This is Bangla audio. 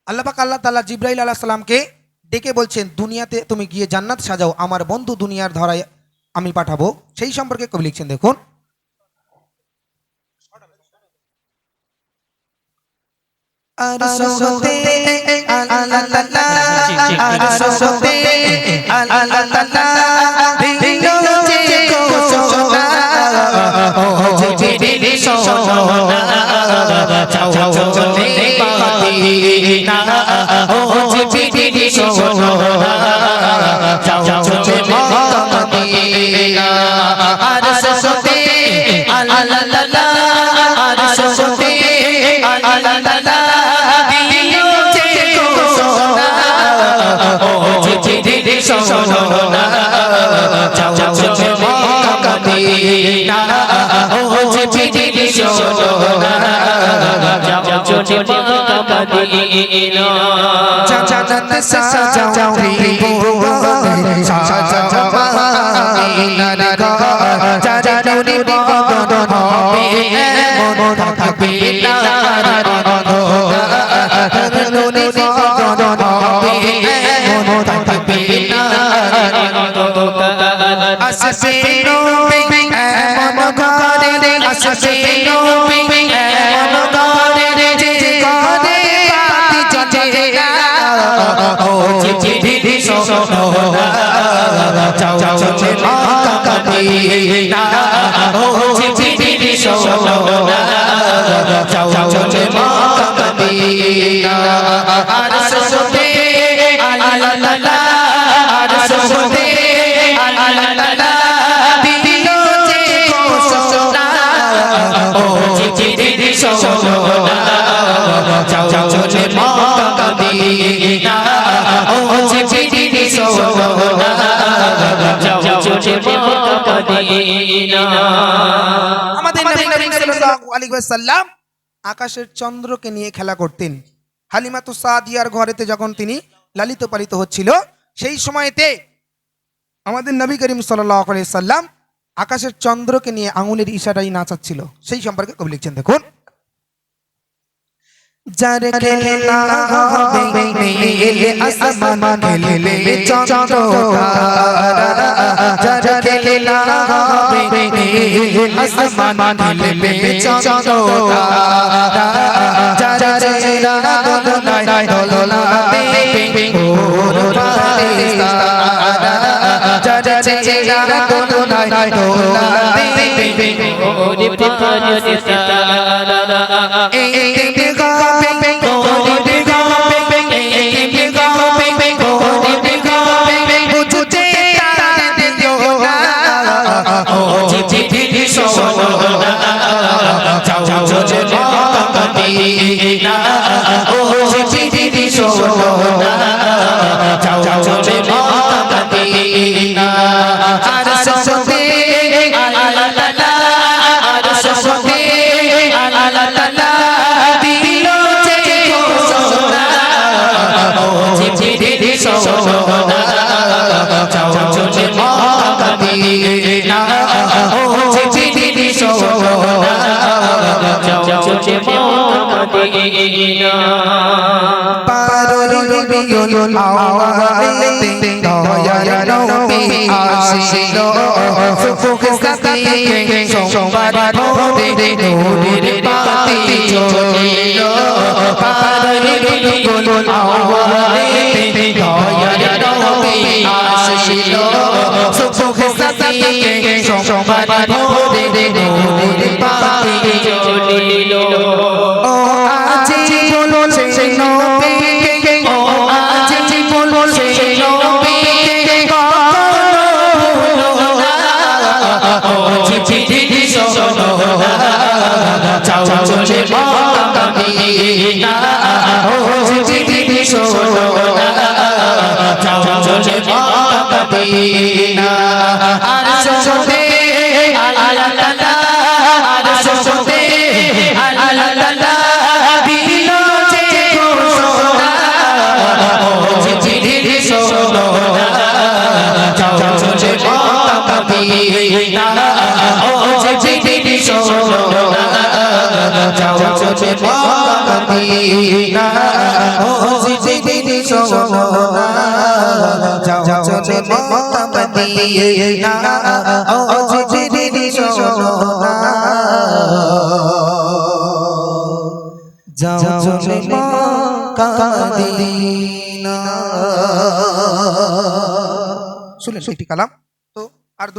আল্লাহ পাক আল্লাহ তাআলা জিবরাইল আলাইহিস সালামকে ডেকে বলছেন, দুনিয়াতে তুমি গিয়ে জান্নাত সাজাও, আমার বন্ধু দুনিয়ার ধরায় আমি পাঠাবো। সেই সম্পর্কে কবি লিখছেন, দেখুন। আকাশের চন্দ্রকে নিয়ে খেলা করতেন। হালিমাতুস সাদিয়ার ঘরেতে যখন তিনি লালিত পালিত হচ্ছিল, সেই সময়তে আমাদের নবী করিম সাল্লাল্লাহু আলাইহি সাল্লাম আকাশের চন্দ্রকে নিয়ে আঙুলের ইশারায় নাচাচ্ছিল। সেই সম্পর্কে কবি লিখছেন, দেখুন। যার খেলা হবে নীল আসমান খেলে চন্দ্রতারা, যার খেলা হবে নীল আসমান খেলে চন্দ্রতারা, যার চেহারা দোলায় দোলাবে ওর ফারিস্তারা, যার চেহারা দোলায় দোলাবে ওর ফারিস্তারা। ও জিবরিল শোনো না যাও চলে মক্কা মদিনা ও জিবরিল শোনো না যাও চলে মক্কা মদিনা শুনলেন একটি কালাম তো আর